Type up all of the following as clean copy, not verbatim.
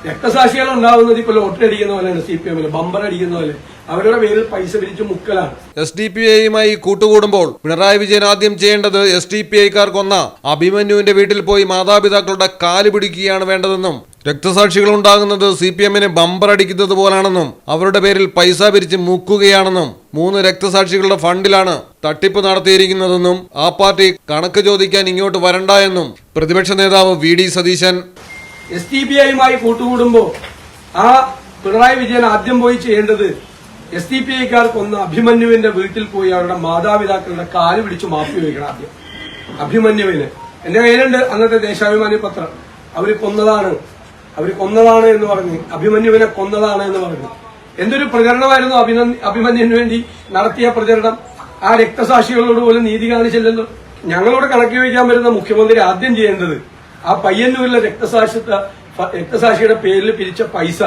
രക്തസാക്ഷികൾ ഉണ്ടാവുന്നത് ഇപ്പോൾ ലോട്ടറി അടിക്കുന്ന പോലെയാണ്. CPM ബമ്പർ അടിക്കുന്ന പോലെ അവരുടെ പേരിൽ പൈസ പിരിച്ചു മുക്കലാണ്. SDPIയുമായി കൂട്ടുകൂടുമ്പോൾ പിണറായി വിജയൻ ആദ്യം ചെയ്യേണ്ടത് SDPIക്കാർ കൊന്ന അഭിമന്യുവിന്റെ വീട്ടിൽ പോയി മാതാപിതാക്കളുടെ കാല് പിടിക്കുകയാണ് വേണ്ടതെന്നും രക്തസാക്ഷികൾ ഉണ്ടാകുന്നത് CPMന് ബമ്പർ അടിക്കുന്നത് പോലാണെന്നും അവരുടെ പേരിൽ പൈസ പിരിച്ച് മുക്കുകയാണെന്നും 3 രക്തസാക്ഷികളുടെ ഫണ്ടിലാണ് തട്ടിപ്പ് നടത്തിയിരിക്കുന്നതെന്നും ആ പാർട്ടി കണക്ക് ചോദിക്കാൻ ഇങ്ങോട്ട് വരണ്ട എന്നും പ്രതിപക്ഷ നേതാവ് VD സതീശൻ. SDPIയുമായി കൂട്ടുകൂടുമ്പോൾ ആ പിണറായി വിജയൻ ആദ്യം പോയി ചെയ്യേണ്ടത് SDPIക്കാർ കൊന്ന അഭിമന്യുവിന്റെ വീട്ടിൽ പോയി അവരുടെ മാതാപിതാക്കളുടെ കാല് പിടിച്ച് മാപ്പി ചോദിക്കണം. ആദ്യം അഭിമന്യുവിന് എന്റെ കയ്യിലുണ്ട് അന്നത്തെ ദേശാഭിമാനി പത്രം. അവര് കൊന്നതാണ് എന്ന് പറഞ്ഞ് അഭിമന്യുവിനെ കൊന്നതാണ് എന്ന് പറഞ്ഞു. എന്തൊരു പ്രചരണമായിരുന്നു അഭിമന്യുവിന് വേണ്ടി നടത്തിയ പ്രചരണം. ആ രക്തസാക്ഷികളോട് പോലും നീതി കാണിച്ചില്ലല്ലോ. ഞങ്ങളോട് കണക്ക് ചോദിക്കാൻ വരുന്ന മുഖ്യമന്ത്രി ആദ്യം ചെയ്യേണ്ടത് ആ പയ്യന്നൂരിലെ രക്തസാക്ഷിയുടെ പേരിൽ പിരിച്ച പൈസ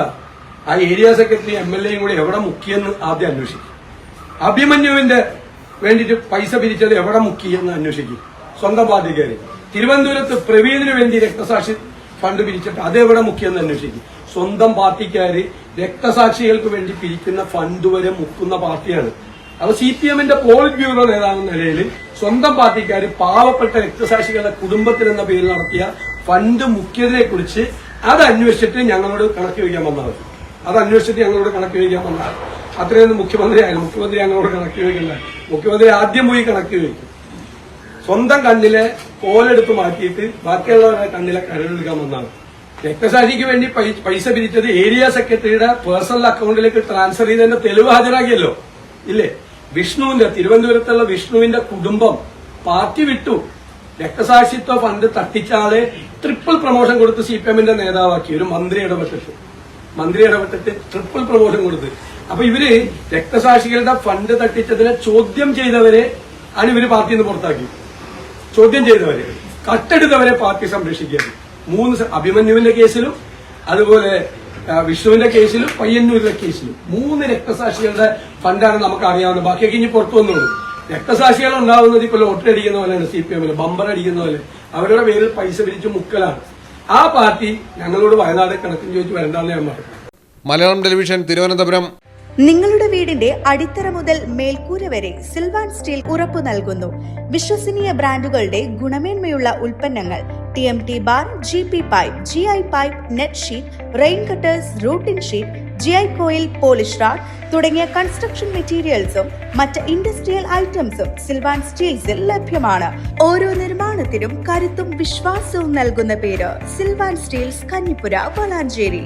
ആ ഏരിയ സെക്രട്ടറി MLAയും കൂടി എവിടെ മുക്കിയെന്ന് ആദ്യം അന്വേഷിക്കും. അഭിമന്യുവിന്റെ വേണ്ടിയിട്ട് പൈസ പിരിച്ചത് എവിടെ മുക്കിയെന്ന് അന്വേഷിക്കും. സ്വന്തം പാർട്ടിക്കാര് തിരുവനന്തപുരത്ത് പ്രവീണിന് വേണ്ടി രക്തസാക്ഷി ഫണ്ട് പിരിച്ചിട്ട് അതെവിടെ മുക്കിയെന്ന് അന്വേഷിക്കും. സ്വന്തം പാർട്ടിക്കാര് രക്തസാക്ഷികൾക്ക് വേണ്ടി പിരിക്കുന്ന ഫണ്ട് വരെ മുക്കുന്ന പാർട്ടിയാണ്. അപ്പൊ CPMന്റെ പോളിറ്റ് ബ്യൂറോ നേതാവെന്ന നിലയിൽ സ്വന്തം പാർട്ടിക്കാര് പാവപ്പെട്ട രക്തസാക്ഷികളുടെ കുടുംബത്തിൽ എന്ന പേരിൽ നടത്തിയ ഫണ്ട് മുക്കിയതിനെ കുറിച്ച് അത് അന്വേഷിച്ചിട്ട് ഞങ്ങളോട് കണക്ക് ചോദിക്കാൻ വന്നതാണ്. അത്രയൊന്നും മുഖ്യമന്ത്രി ഞങ്ങളോട് കണക്ക് ചോദിക്കണ്ട. മുഖ്യമന്ത്രി ആദ്യം പോയി കണക്ക് ചോദിക്കും. സ്വന്തം കണ്ണിലെ കോലെടുത്ത് മാറ്റിയിട്ട് ബാക്കിയുള്ളവരുടെ കണ്ണിലെ കരടെടുക്കാൻ വന്നതാണ്. രക്തസാക്ഷിക്ക് വേണ്ടി പൈസ പിരിച്ചത് ഏരിയ സെക്രട്ടറിയുടെ പേഴ്സണൽ അക്കൗണ്ടിലേക്ക് ട്രാൻസ്ഫർ ചെയ്തതിന്റെ തെളിവ് ഹാജരാക്കിയല്ലോ ഇല്ലേ? തിരുവനന്തപുരത്തുള്ള വിഷ്ണുവിന്റെ കുടുംബം പാർട്ടി വിട്ടു. രക്തസാക്ഷിത്വ ഫണ്ട് തട്ടിച്ചാളെ ട്രിപ്പിൾ പ്രൊമോഷൻ കൊടുത്ത് CPMന്റെ നേതാവാക്കി. ഒരു മന്ത്രി ഇടപെട്ടിട്ട് ട്രിപ്പിൾ പ്രൊമോഷൻ കൊടുത്ത്. അപ്പൊ ഇവര് രക്തസാക്ഷികളുടെ ഫണ്ട് തട്ടിച്ചതിനെ ചോദ്യം ചെയ്തവരെ ആണ് ഇവര് പാർട്ടിയിൽ നിന്ന് പുറത്താക്കി. ചോദ്യം ചെയ്തവരെ, കട്ടെടുത്തവരെ പാർട്ടി സംരക്ഷിക്കുകയാണ്. 3 അഭിമന്യുവിന്റെ കേസിലും അതുപോലെ വിഷ്ണുവിന്റെ കേസിലും പയ്യന്നൂരിലെ കേസിലും 3 രക്തസാക്ഷികളുടെ ഫണ്ടാണ് നമുക്ക് അറിയാവുന്നത്. ബാക്കിയൊക്കെ ഇനി പുറത്തു വന്നുള്ളൂ. രക്തസാക്ഷികൾ ഉണ്ടാവുന്നത് ഇപ്പോൾ ലോട്ടറി അടിക്കുന്ന പോലെയാണ്. CPM ബമ്പർ അടിക്കുന്ന പോലെ അവരുടെ പേരിൽ പൈസ പിരിച്ചു മുക്കലാണ്. ആ പാർട്ടി ഞങ്ങളോട് വയനാട് കണക്കും ചോദിച്ചു വരണ്ടെന്ന് ഞാൻ പറഞ്ഞു. മലയാളം ടെലിവിഷൻ, തിരുവനന്തപുരം. നിങ്ങളുടെ വീടിന്റെ അടിത്തറ മുതൽ മേൽക്കൂര വരെ സിൽവാൻ സ്റ്റീൽ ഉറപ്പു നൽകുന്നു. വിശ്വസനീയ ബ്രാൻഡുകളുടെ ഗുണമേന്മയുള്ള ഉൽപ്പന്നങ്ങൾ TMT bar, GP pipe, GI pipe, net sheet, rain cutters, routing sheet, GI coil, polish RAD തുടങ്ങിയ കൺസ്ട്രക്ഷൻ മെറ്റീരിയൽസും മറ്റ് ഇൻഡസ്ട്രിയൽ ഐറ്റംസും സിൽവാൻ സ്റ്റീൽസിൽ ലഭ്യമാണ്. ഓരോ നിർമ്മാണത്തിനും കരുത്തും വിശ്വാസവും നൽകുന്ന പേര് സിൽവാൻ സ്റ്റീൽസ്, കഞ്ഞിപ്പുര, വളാഞ്ചേരി.